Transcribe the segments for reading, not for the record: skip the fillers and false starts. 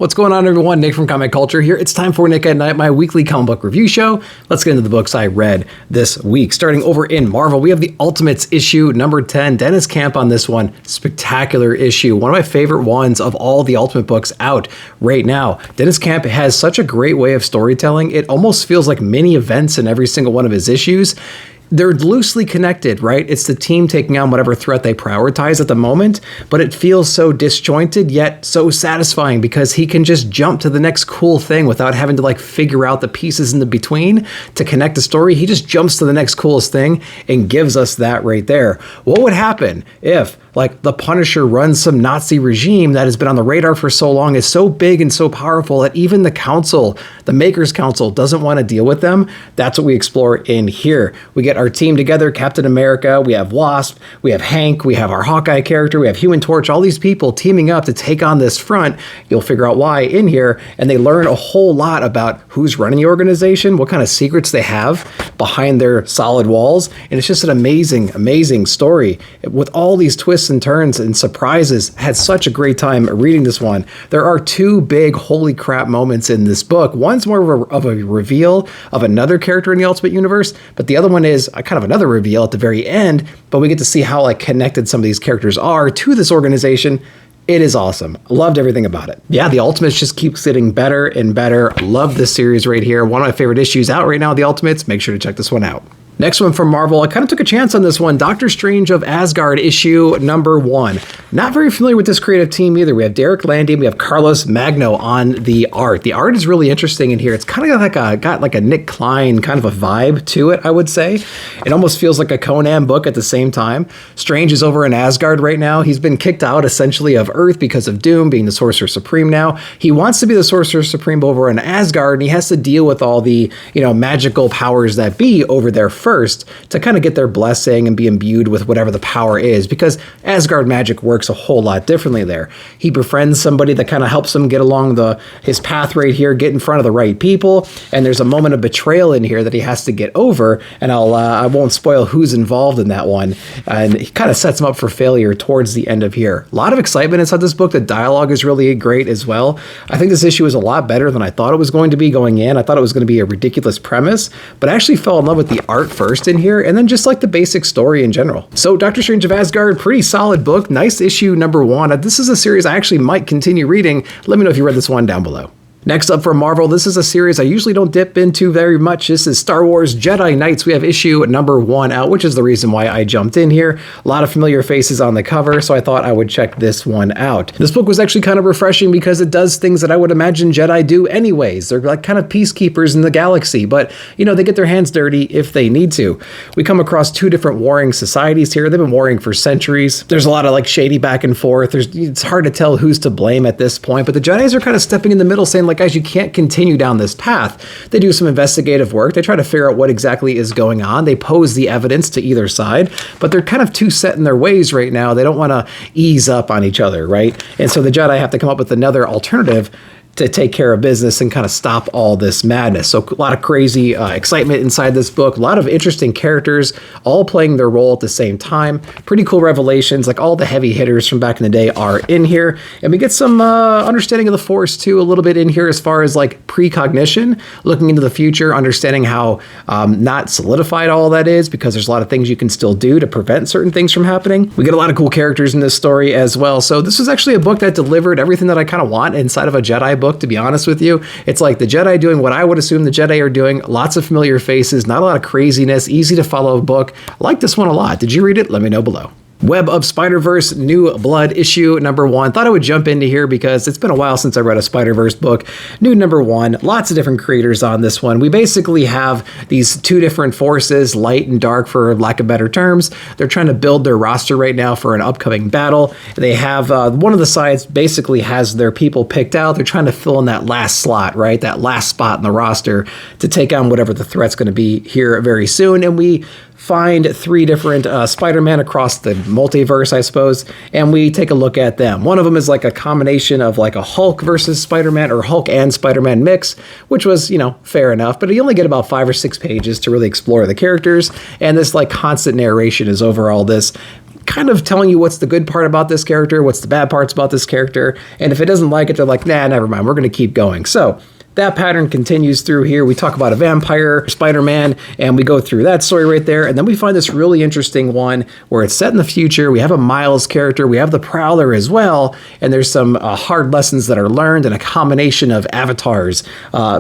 What's going on, everyone? Nick from Comic Culture here. It's time for Nick at Night, my weekly comic book review show. Let's get into the books I read this week. Starting over in Marvel, we have the Ultimates issue number 10. Dennis Camp on this one. Spectacular issue. One of my favorite ones of all the Ultimate books out right now. Dennis Camp has such a great way of storytelling. It almost feels like mini events in every single one of his issues. They're loosely connected, right? It's the team taking on whatever threat they prioritize at the moment, but it feels so disjointed yet so satisfying because he can just jump to the next cool thing without having to figure out the pieces in the between to connect the story. He just jumps to the next coolest thing and gives us that right there. What would happen if the Punisher runs some Nazi regime that has been on the radar for so long, is so big and so powerful that even the council, the Makers Council, doesn't want to deal with them? That's what we explore in here. We get our team together, Captain America, we have Wasp, we have Hank, we have our Hawkeye character, we have Human Torch, all these people teaming up to take on this front. You'll figure out why in here, and they learn a whole lot about who's running the organization, what kind of secrets they have behind their solid walls, and it's just an amazing, amazing story with all these twists and turns and surprises. Had such a great time reading this one. There are two big holy crap moments in this book. One's more of a reveal of another character in the Ultimate Universe, but the other one is kind of another reveal at the very end, but we get to see how connected some of these characters are to this organization. It is awesome. Loved everything about it. Yeah, the Ultimates just keeps getting better and better. Love this series right here. One of my favorite issues out right now, the Ultimates. Make sure to check this one out. Next one from Marvel, I kind of took a chance on this one. Doctor Strange of Asgard issue number 1. Not very familiar with this creative team either. We have Derek Landy, we have Carlos Magno on the art. The art is really interesting in here. It's kind of got a Nick Klein kind of a vibe to it, I would say. It almost feels like a Conan book at the same time. Strange is over in Asgard right now. He's been kicked out essentially of Earth because of Doom being the Sorcerer Supreme now. He wants to be the Sorcerer Supreme over in Asgard, and he has to deal with all the, magical powers that be over there first to kind of get their blessing and be imbued with whatever the power is, because Asgard magic works a whole lot differently there. He befriends somebody that kind of helps him get along his path right here, get in front of the right people, and there's a moment of betrayal in here that he has to get over, and I won't spoil who's involved in that one, and he kind of sets him up for failure towards the end of here. A lot of excitement inside this book. The dialogue is really great as well. I think this issue is a lot better than I thought it was going to be going in. I thought it was going to be a ridiculous premise, but I actually fell in love with the art first in here, and then just the basic story in general. So Doctor Strange of Asgard, pretty solid book. Nice issue number 1. This is a series I actually might continue reading. Let me know if you read this one down below. Next up for Marvel, this is a series I usually don't dip into very much. This is Star Wars Jedi Knights. We have issue number 1 out, which is the reason why I jumped in here. A lot of familiar faces on the cover, so I thought I would check this one out. This book was actually kind of refreshing because it does things that I would imagine Jedi do anyways. They're kind of peacekeepers in the galaxy, but they get their hands dirty if they need to. We come across 2 different warring societies here. They've been warring for centuries. There's a lot of shady back and forth. It's hard to tell who's to blame at this point, but the Jedis are kind of stepping in the middle saying, guys, you can't continue down this path. They do some investigative work. They try to figure out what exactly is going on. They pose the evidence to either side, but they're kind of too set in their ways right now. They don't want to ease up on each other, right? And so the Jedi have to come up with another alternative to take care of business and kind of stop all this madness. So a lot of crazy excitement inside this book, a lot of interesting characters, all playing their role at the same time. Pretty cool revelations, all the heavy hitters from back in the day are in here. And we get some understanding of the Force too, a little bit in here as far as precognition, looking into the future, understanding how not solidified all that is, because there's a lot of things you can still do to prevent certain things from happening. We get a lot of cool characters in this story as well. So this was actually a book that delivered everything that I kind of want inside of a Jedi book, to be honest with you. It's the Jedi doing what I would assume the Jedi are doing. Lots of familiar faces, not a lot of craziness, easy to follow book. I like this one a lot. Did you read it? Let me know below. Web of Spider-Verse New Blood issue number 1. Thought I would jump into here because it's been a while since I read a Spider-Verse book. New number 1. Lots of different creators on this one. We basically have these 2 different forces, light and dark for lack of better terms. They're trying to build their roster right now for an upcoming battle. They have one of the sides basically has their people picked out. They're trying to fill in that last slot, right? That last spot in the roster to take on whatever the threat's going to be here very soon. And we find 3 different Spider-Man across the multiverse, I suppose, and we take a look at them. One of them is a combination of a Hulk versus Spider-Man, or Hulk and Spider-Man mix, which was, fair enough, but you only get about 5 or 6 pages to really explore the characters, and this constant narration is over all this. kind of telling you what's the good part about this character, what's the bad parts about this character, and if it doesn't like it, they're like, nah, never mind, we're going to keep going. So that pattern continues through here. We talk about a vampire, Spider-Man, and we go through that story right there. And then we find this really interesting one where it's set in the future. We have a Miles character. We have the Prowler as well. And there's some hard lessons that are learned and a combination of avatars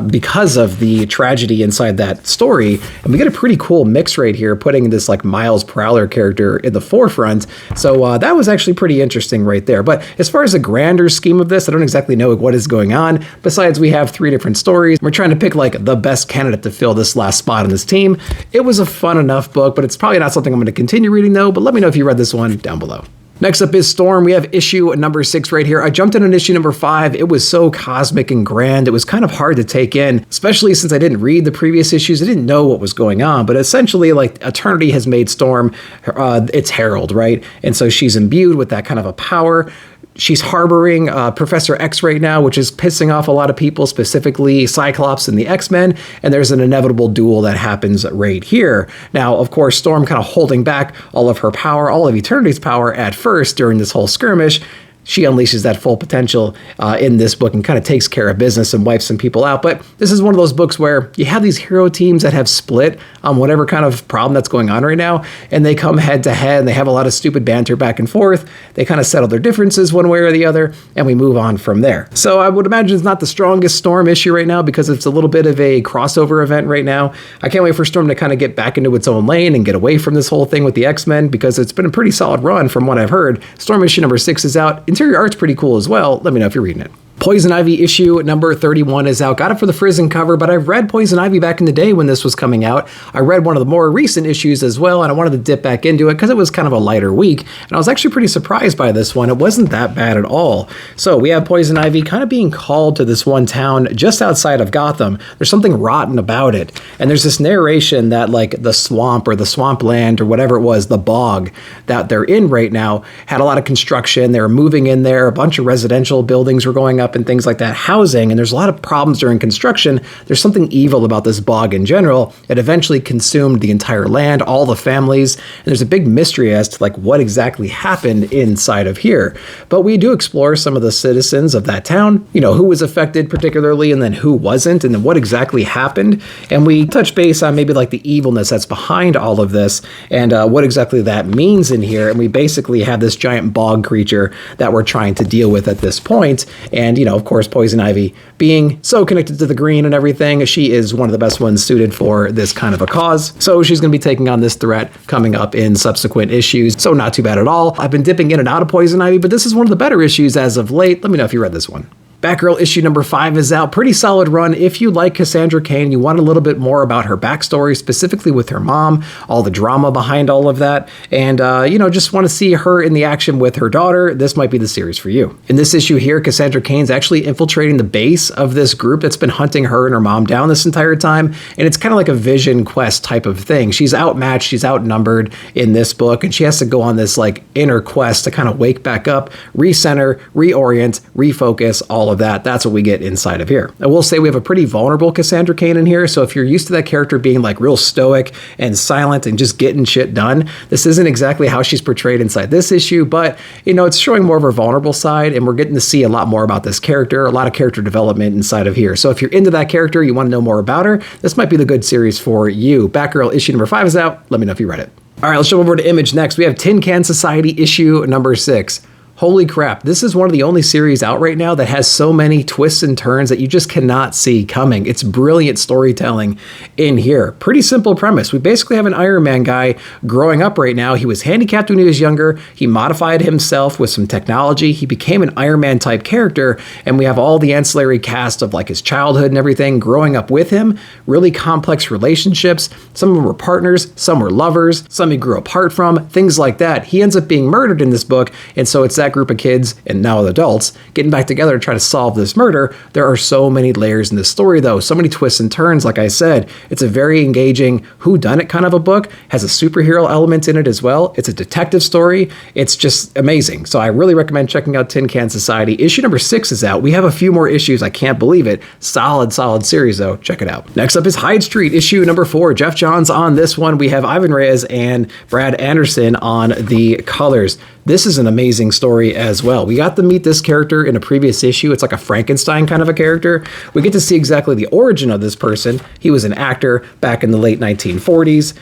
because of the tragedy inside that story. And we get a pretty cool mix right here, putting this like Miles Prowler character in the forefront. So that was actually pretty interesting right there. But as far as the grander scheme of this, I don't exactly know what is going on. Besides, we have 3 different stories. We're trying to pick like the best candidate to fill this last spot on this team. It was a fun enough book, but it's probably not something I'm going to continue reading though, but let me know if you read this one down below. Next up is Storm. We have issue number 6 right here. I jumped in on issue number 5. It was so cosmic and grand. It was kind of hard to take in, especially since I didn't read the previous issues. I didn't know what was going on, but essentially like Eternity has made Storm its herald, right? And so she's imbued with that kind of a power. She's harboring Professor X right now, which is pissing off a lot of people, specifically Cyclops and the X-Men, and there's an inevitable duel that happens right here. Now, of course, Storm kind of holding back all of her power, all of Eternity's power at first during this whole skirmish. She unleashes that full potential in this book and kind of takes care of business and wipes some people out. But this is one of those books where you have these hero teams that have split on whatever kind of problem that's going on right now, and they come head to head, and they have a lot of stupid banter back and forth. They kind of settle their differences one way or the other, and we move on from there. So I would imagine it's not the strongest Storm issue right now because it's a little bit of a crossover event right now. I can't wait for Storm to kind of get back into its own lane and get away from this whole thing with the X-Men because it's been a pretty solid run from what I've heard. Storm issue number 6 is out. Interior art's pretty cool as well. Let me know if you're reading it. Poison Ivy issue number 31 is out. Got it for the Frizzen cover, but I've read Poison Ivy back in the day when this was coming out. I read one of the more recent issues as well, and I wanted to dip back into it because it was kind of a lighter week, and I was actually pretty surprised by this one. It wasn't that bad at all. So we have Poison Ivy kind of being called to this one town just outside of Gotham. There's something rotten about it, and there's this narration that like the swamp or the swampland or whatever it was, the bog that they're in right now, had a lot of construction. They were moving in there. A bunch of residential buildings were going up and things like that, housing, and there's a lot of problems during construction. There's something evil about this bog in general. It eventually consumed the entire land, all the families, and there's a big mystery as to like what exactly happened inside of here. But we do explore some of the citizens of that town, you know, who was affected particularly and then who wasn't, and then what exactly happened. And we touch base on maybe like the evilness that's behind all of this and what exactly that means in here. And we basically have this giant bog creature that we're trying to deal with at this point. And, you know, of course, Poison Ivy being so connected to the green and everything, she is one of the best ones suited for this kind of a cause. So she's going to be taking on this threat coming up in subsequent issues. So not too bad at all. I've been dipping in and out of Poison Ivy, but this is one of the better issues as of late. Let me know if you read this one. Batgirl issue number 5 is out. Pretty solid run. If you like Cassandra Cain, you want a little bit more about her backstory, specifically with her mom, all the drama behind all of that, and, you know, just want to see her in the action with her daughter, this might be the series for you. In this issue here, Cassandra Cain's actually infiltrating the base of this group that's been hunting her and her mom down this entire time, and it's kind of like a Vision quest type of thing. She's outmatched, she's outnumbered in this book, and she has to go on this, like, inner quest to kind of wake back up, recenter, reorient, refocus, all of that. That's what we get inside of here. I will say we have a pretty vulnerable Cassandra Cain in here, so if you're used to that character being like real stoic and silent and just getting shit done, this isn't exactly how she's portrayed inside this issue, but you know, it's showing more of her vulnerable side, and we're getting to see a lot more about this character, a lot of character development inside of here. So if you're into that character, you want to know more about her, this might be the good series for you. Batgirl issue number 5 is out. Let me know if you read it. All right, let's jump over to Image next. We have Tin Can Society issue number 6. Holy crap, this is one of the only series out right now that has so many twists and turns that you just cannot see coming. It's brilliant storytelling in here. Pretty simple premise. We basically have an Iron Man guy growing up right now. He was handicapped when he was younger. He modified himself with some technology. He became an Iron Man type character, and we have all the ancillary cast of like his childhood and everything growing up with him. Really complex relationships. Some of them were partners, some were lovers, some he grew apart from, things like that. He ends up being murdered in this book, and so it's that that group of kids, and now adults, getting back together to try to solve this murder. There are so many layers in this story, though, so many twists and turns. Like I said, it's a very engaging whodunit kind of a book, has a superhero element in it as well. It's a detective story. It's just amazing. So I really recommend checking out Tin Can Society. Issue number 6 is out. We have a few more issues. I can't believe it. Solid series, though. Check it out. Next up is Hyde Street, issue number 4. Jeff Johns on this one. We have Ivan Reyes and Brad Anderson on the colors. This is an amazing story as well. We got to meet this character in a previous issue. It's like a Frankenstein kind of a character. We get to see exactly the origin of this person. He was an actor back in the late 1940s.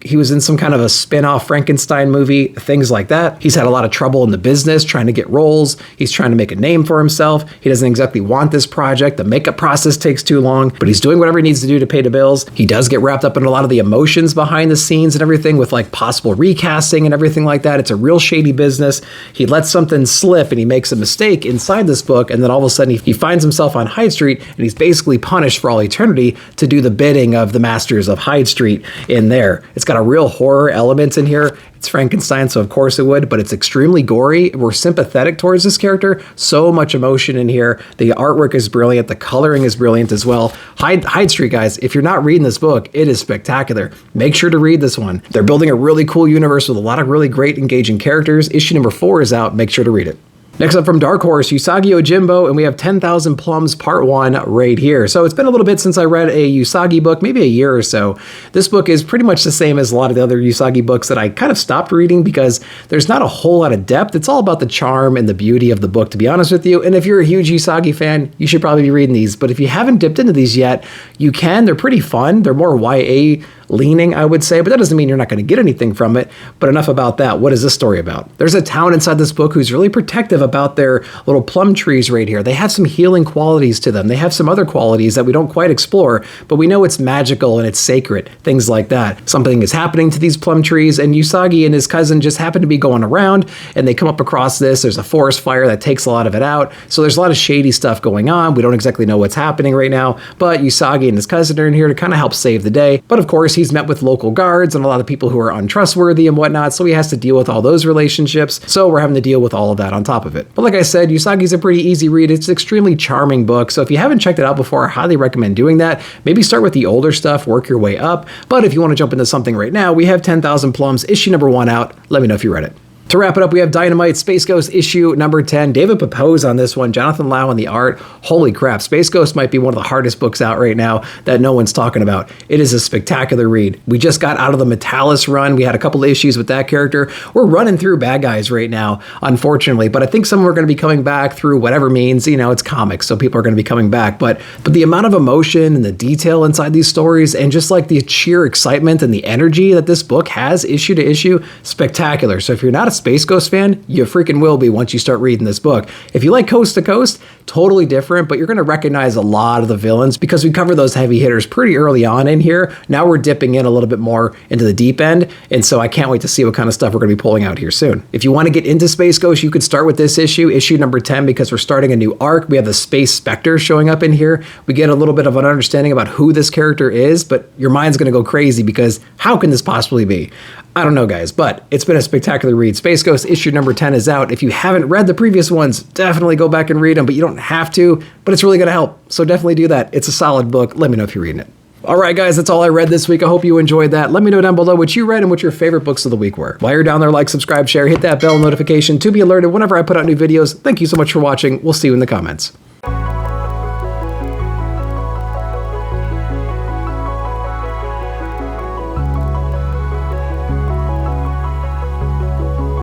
He was in some kind of a spin-off Frankenstein movie, things like that. He's had a lot of trouble in the business trying to get roles. He's trying to make a name for himself. He doesn't exactly want this project. The makeup process takes too long, but he's doing whatever he needs to do to pay the bills. He does get wrapped up in a lot of the emotions behind the scenes and everything with like possible recasting and everything like that. It's a real shady business. He lets something slip and he makes a mistake inside this book, and then all of a sudden he finds himself on Hyde Street, and he's basically punished for all eternity to do the bidding of the masters of Hyde Street in there. It's got a real horror element in here. It's Frankenstein, so of course it would, but it's extremely gory. We're sympathetic towards this character. So much emotion in here. The artwork is brilliant. The coloring is brilliant as well. Hyde Street, guys, if you're not reading this book, it is spectacular. Make sure to read this one. They're building a really cool universe with a lot of really great, engaging characters. Issue number 4 is out. Make sure to read it. Next up from Dark Horse, Usagi Yojimbo, and we have 10,000 Plums Part 1 right here. So it's been a little bit since I read a Usagi book, maybe a year or so. This book is pretty much the same as a lot of the other Usagi books that I kind of stopped reading because there's not a whole lot of depth. It's all about the charm and the beauty of the book, to be honest with you. And if you're a huge Usagi fan, you should probably be reading these. But if you haven't dipped into these yet, you can. They're pretty fun. They're more YA leaning, I would say, but that doesn't mean you're not going to get anything from it. But enough about that. What is this story about? There's a town inside this book who's really protective about their little plum trees right here. They have some healing qualities to them. They have some other qualities that we don't quite explore, but we know it's magical and it's sacred, things like that. Something is happening to these plum trees, and Usagi and his cousin just happen to be going around, and they come up across this. There's a forest fire that takes a lot of it out. So there's a lot of shady stuff going on. We don't exactly know what's happening right now, but Usagi and his cousin are in here to kind of help save the day. But of course, he's met with local guards and a lot of people who are untrustworthy and whatnot, so he has to deal with all those relationships. So we're having to deal with all of that on top of it. But like I said, Usagi's a pretty easy read. It's an extremely charming book, so if you haven't checked it out before, I highly recommend doing that. Maybe start with the older stuff, work your way up. But if you want to jump into something right now, we have 10,000 Plums, issue number 1 out. Let me know if you read it. To wrap it up, we have Dynamite Space Ghost issue number 10. David Papose on this one, Jonathan Lau on the art. Holy crap, Space Ghost might be one of the hardest books out right now that no one's talking about. It is a spectacular read. We just got out of the Metalis run. We had a couple of issues with that character. We're running through bad guys right now, unfortunately, but I think some are going to be coming back through whatever means. You know, it's comics, so people are going to be coming back. But the amount of emotion and the detail inside these stories, and just like the sheer excitement and the energy that this book has issue to issue, spectacular. So if you're not a Space Ghost fan, you freaking will be once you start reading this book. If you like Coast to Coast, totally different, but you're going to recognize a lot of the villains because we cover those heavy hitters pretty early on in here. Now we're dipping in a little bit more into the deep end, and so I can't wait to see what kind of stuff we're going to be pulling out here soon. If you want to get into Space Ghost, you could start with this issue number 10, because we're starting a new arc. We have the Space Spectre showing up in here. We get a little bit of an understanding about who this character is, but your mind's going to go crazy because how can this possibly be? I don't know, guys, but it's been a spectacular read. Space Ghost issue number 10 is out. If you haven't read the previous ones, definitely go back and read them, but you don't have to, but it's really going to help. So definitely do that. It's a solid book. Let me know if you're reading it. All right, guys, that's all I read this week. I hope you enjoyed that. Let me know down below what you read and what your favorite books of the week were. While you're down there, like, subscribe, share, hit that bell notification to be alerted whenever I put out new videos. Thank you so much for watching. We'll see you in the comments.